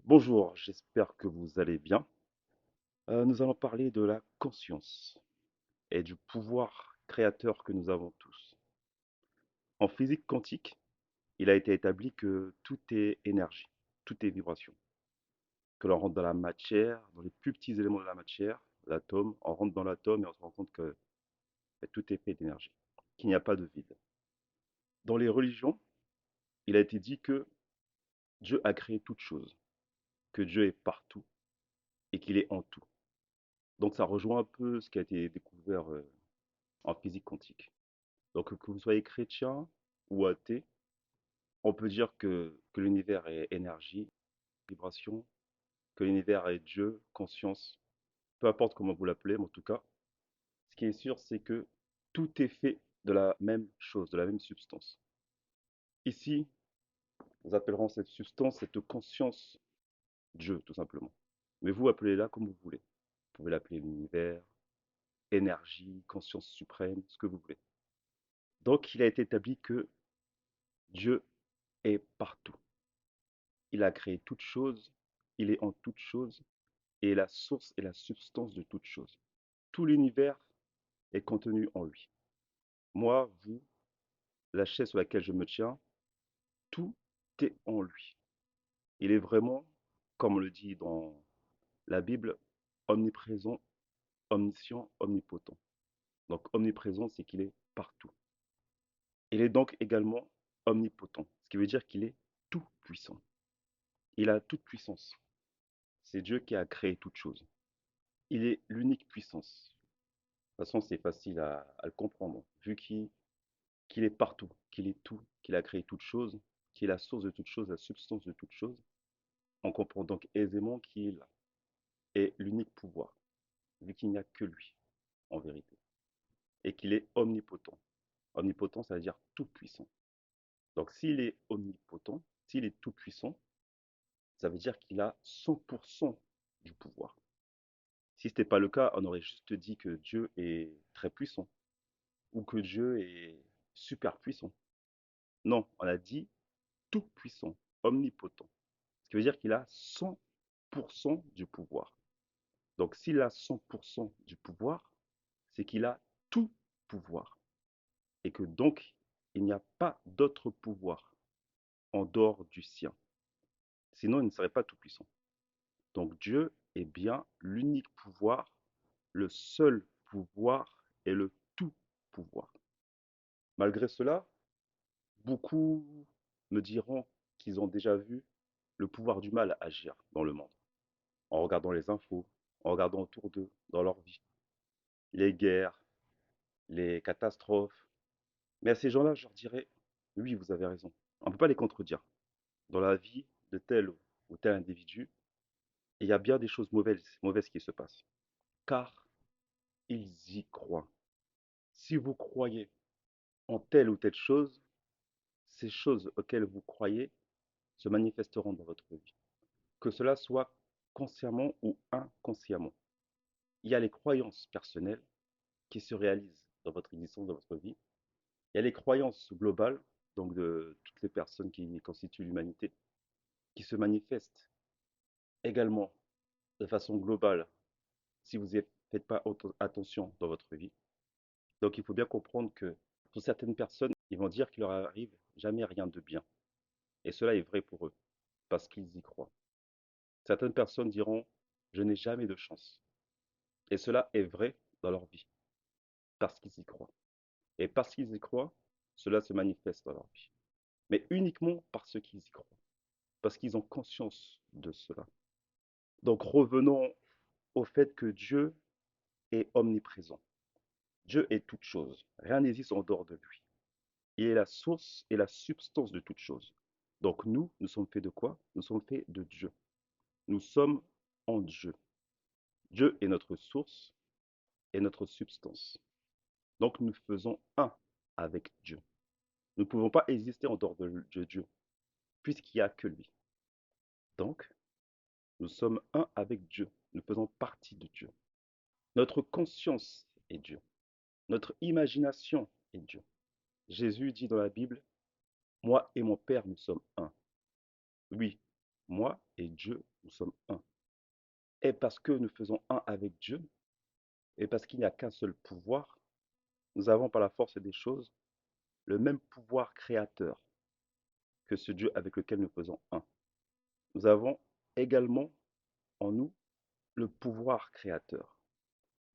Bonjour, j'espère que vous allez bien. Nous allons parler de la conscience et du pouvoir créateur que nous avons tous. En physique quantique, il a été établi que tout est énergie, tout est vibration. Que l'on rentre dans la matière, dans les plus petits éléments de la matière, l'atome, on rentre dans l'atome et on se rend compte que tout est fait d'énergie, qu'il n'y a pas de vide. Dans les religions, il a été dit que Dieu a créé toute chose, que Dieu est partout et qu'il est en tout. Donc ça rejoint un peu ce qui a été découvert en physique quantique. Donc que vous soyez chrétien ou athée, on peut dire que l'univers est énergie, vibration, que l'univers est Dieu, conscience, peu importe comment vous l'appelez, mais en tout cas, ce qui est sûr, c'est que tout est fait de la même chose, de la même substance. Ici, nous appellerons cette substance, cette conscience, Dieu, tout simplement. Mais vous appelez-la comme vous voulez. Vous pouvez l'appeler l'univers, énergie, conscience suprême, ce que vous voulez. Donc, il a été établi que Dieu est partout. Il a créé toute chose, il est en toute chose, et est la source et la substance de toute chose. Tout l'univers est contenu en lui. Moi, vous, la chaise sur laquelle je me tiens, tout est en lui. Il est vraiment, comme on le dit dans la Bible, omniprésent, omniscient, omnipotent. Donc omniprésent, c'est qu'il est partout. Il est donc également omnipotent, ce qui veut dire qu'il est tout puissant. Il a toute puissance. C'est Dieu qui a créé toute chose. Il est l'unique puissance. De toute façon, c'est facile à le comprendre, vu qu'il est partout, qu'il est tout, qu'il a créé toute chose, qu'il est la source de toute chose, la substance de toute chose. On comprend donc aisément qu'il est l'unique pouvoir, vu qu'il n'y a que lui, en vérité, et qu'il est omnipotent. Omnipotent, ça veut dire tout puissant. Donc s'il est omnipotent, s'il est tout puissant, ça veut dire qu'il a 100% du pouvoir. Si ce n'était pas le cas, on aurait juste dit que Dieu est très puissant, ou que Dieu est super puissant. Non, on a dit tout-puissant, omnipotent. Ce qui veut dire qu'il a 100% du pouvoir. Donc s'il a 100% du pouvoir, c'est qu'il a tout pouvoir. Et que donc, il n'y a pas d'autre pouvoir en dehors du sien. Sinon, il ne serait pas tout-puissant. Donc Dieu est bien l'unique pouvoir, le seul pouvoir et le tout pouvoir. Malgré cela, beaucoup me diront qu'ils ont déjà vu le pouvoir du mal agir dans le monde, en regardant les infos, en regardant autour d'eux, dans leur vie, les guerres, les catastrophes. Mais à ces gens-là, je leur dirais, oui, vous avez raison. On ne peut pas les contredire. Dans la vie de tel ou tel individu, il y a bien des choses mauvaises qui se passent, car ils y croient. Si vous croyez en telle ou telle chose, ces choses auxquelles vous croyez se manifesteront dans votre vie, que cela soit consciemment ou inconsciemment. Il y a les croyances personnelles qui se réalisent dans votre existence, dans votre vie. Il y a les croyances globales, donc de toutes les personnes qui constituent l'humanité, qui se manifestent également de façon globale si vous ne faites pas attention dans votre vie. Donc il faut bien comprendre que pour certaines personnes, ils vont dire qu'il leur arrive jamais rien de bien. Et cela est vrai pour eux, parce qu'ils y croient. Certaines personnes diront, je n'ai jamais de chance. Et cela est vrai dans leur vie, parce qu'ils y croient. Et parce qu'ils y croient, cela se manifeste dans leur vie. Mais uniquement parce qu'ils y croient, parce qu'ils ont conscience de cela. Donc revenons au fait que Dieu est omniprésent. Dieu est toute chose. Rien n'existe en dehors de lui. Il est la source et la substance de toute chose. Donc nous sommes faits de quoi? Nous sommes faits de Dieu. Nous sommes en Dieu. Dieu est notre source et notre substance. Donc nous faisons un avec Dieu. Nous ne pouvons pas exister en dehors de Dieu, puisqu'il n'y a que lui. Donc, nous sommes un avec Dieu. Nous faisons partie de Dieu. Notre conscience est Dieu. Notre imagination est Dieu. Jésus dit dans la Bible, moi et mon Père, nous sommes un. Oui, moi et Dieu, nous sommes un. Et parce que nous faisons un avec Dieu, et parce qu'il n'y a qu'un seul pouvoir, nous avons par la force des choses le même pouvoir créateur que ce Dieu avec lequel nous faisons un. Nous avons également en nous le pouvoir créateur.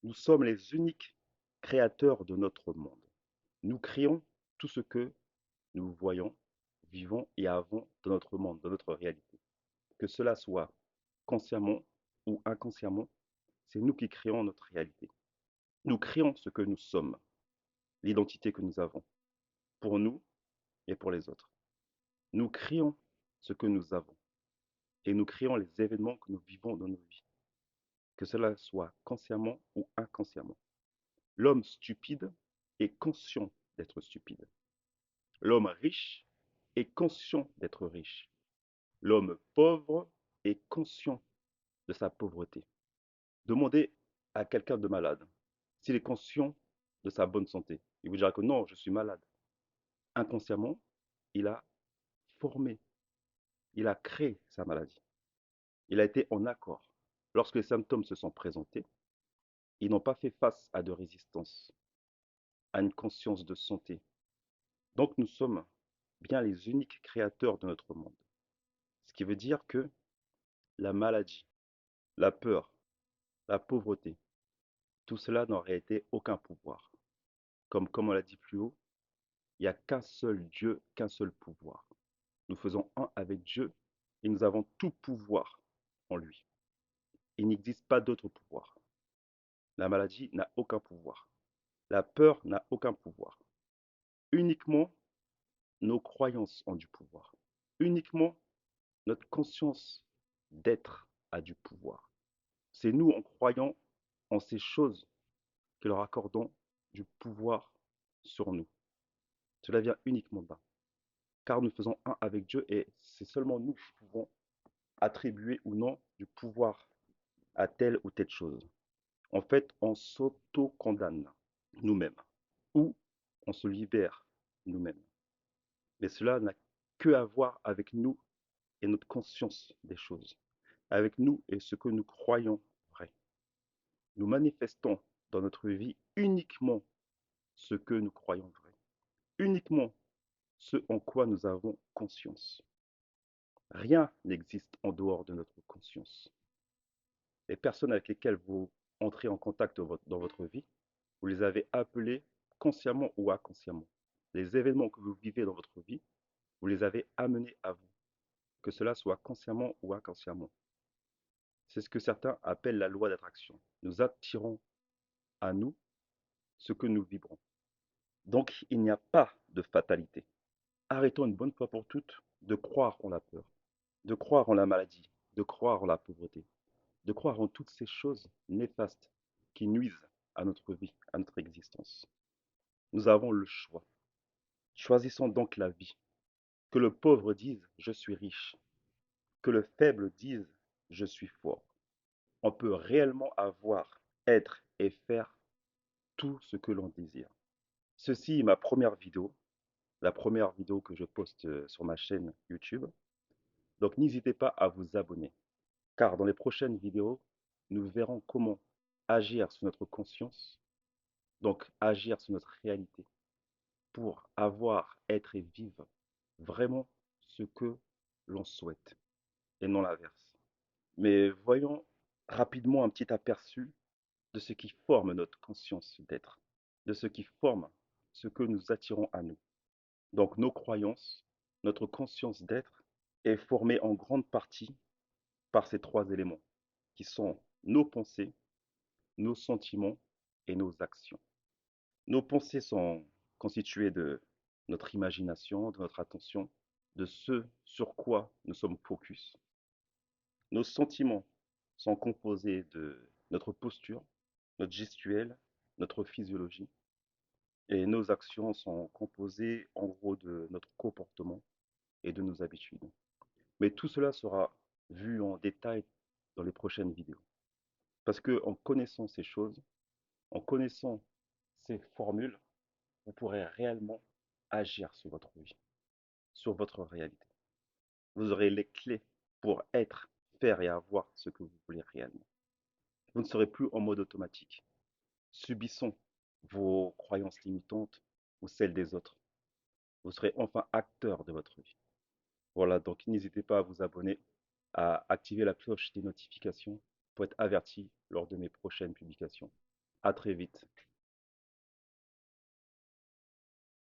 Nous sommes les uniques créateurs de notre monde. Nous créons tout ce que nous voyons, vivons et avons dans notre monde, dans notre réalité. Que cela soit consciemment ou inconsciemment, c'est nous qui créons notre réalité. Nous créons ce que nous sommes, l'identité que nous avons, pour nous et pour les autres. Nous créons ce que nous avons et nous créons les événements que nous vivons dans nos vies, que cela soit consciemment ou inconsciemment. L'homme stupide est conscient d'être stupide. L'homme riche est conscient d'être riche. L'homme pauvre est conscient de sa pauvreté. Demandez à quelqu'un de malade s'il est conscient de sa bonne santé. Il vous dira que non, je suis malade. Inconsciemment, il a formé, il a créé sa maladie. Il a été en accord. Lorsque les symptômes se sont présentés, ils n'ont pas fait face à de résistance, à une conscience de santé. Donc nous sommes bien les uniques créateurs de notre monde. Ce qui veut dire que la maladie, la peur, la pauvreté, tout cela n'a en réalité aucun pouvoir. Comme on l'a dit plus haut, il n'y a qu'un seul Dieu, qu'un seul pouvoir. Nous faisons un avec Dieu et nous avons tout pouvoir en lui. Il n'existe pas d'autre pouvoir. La maladie n'a aucun pouvoir. La peur n'a aucun pouvoir. Uniquement nos croyances ont du pouvoir. Uniquement notre conscience d'être a du pouvoir. C'est nous, en croyant en ces choses, que leur accordons du pouvoir sur nous. Cela vient uniquement d'un. Car nous faisons un avec Dieu et c'est seulement nous qui pouvons attribuer ou non du pouvoir à telle ou telle chose. En fait, on s'auto-condamne nous-mêmes ou on se libère nous-mêmes. Mais cela n'a que à voir avec nous et notre conscience des choses, avec nous et ce que nous croyons vrai. Nous manifestons dans notre vie uniquement ce que nous croyons vrai, uniquement ce en quoi nous avons conscience. Rien n'existe en dehors de notre conscience. Les personnes avec lesquelles vous entrez en contact dans votre vie, vous les avez appelées consciemment ou inconsciemment. Les événements que vous vivez dans votre vie, vous les avez amenés à vous, que cela soit consciemment ou inconsciemment. C'est ce que certains appellent la loi d'attraction. Nous attirons à nous ce que nous vibrons. Donc, il n'y a pas de fatalité. Arrêtons une bonne fois pour toutes de croire en la peur, de croire en la maladie, de croire en la pauvreté, de croire en toutes ces choses néfastes qui nuisent à notre vie, à notre existence. Nous avons le choix. Choisissons donc la vie. Que le pauvre dise je suis riche, que le faible dise je suis fort. On peut réellement avoir, être et faire tout ce que l'on désire. Ceci est ma première vidéo, la première vidéo que je poste sur ma chaîne YouTube. Donc n'hésitez pas à vous abonner, car dans les prochaines vidéos, nous verrons comment agir sur notre conscience, donc agir sur notre réalité, pour avoir, être et vivre vraiment ce que l'on souhaite, et non l'inverse. Mais voyons rapidement un petit aperçu de ce qui forme notre conscience d'être, de ce qui forme ce que nous attirons à nous. Donc nos croyances, notre conscience d'être est formée en grande partie par ces trois éléments, qui sont nos pensées, nos sentiments et nos actions. Nos pensées sont constituées de notre imagination, de notre attention, de ce sur quoi nous sommes focus. Nos sentiments sont composés de notre posture, notre gestuelle, notre physiologie. Et nos actions sont composées en gros de notre comportement et de nos habitudes. Mais tout cela sera vu en détail dans les prochaines vidéos. Parce que en connaissant ces choses, en connaissant ces formules, vous pourrez réellement agir sur votre vie, sur votre réalité. Vous aurez les clés pour faire et avoir ce que vous voulez réellement. Vous ne serez plus en mode automatique, subissant vos croyances limitantes ou celles des autres. Vous serez enfin acteur de votre vie. Voilà, donc n'hésitez pas à vous abonner, à activer la cloche des notifications pour être averti lors de mes prochaines publications. À très vite.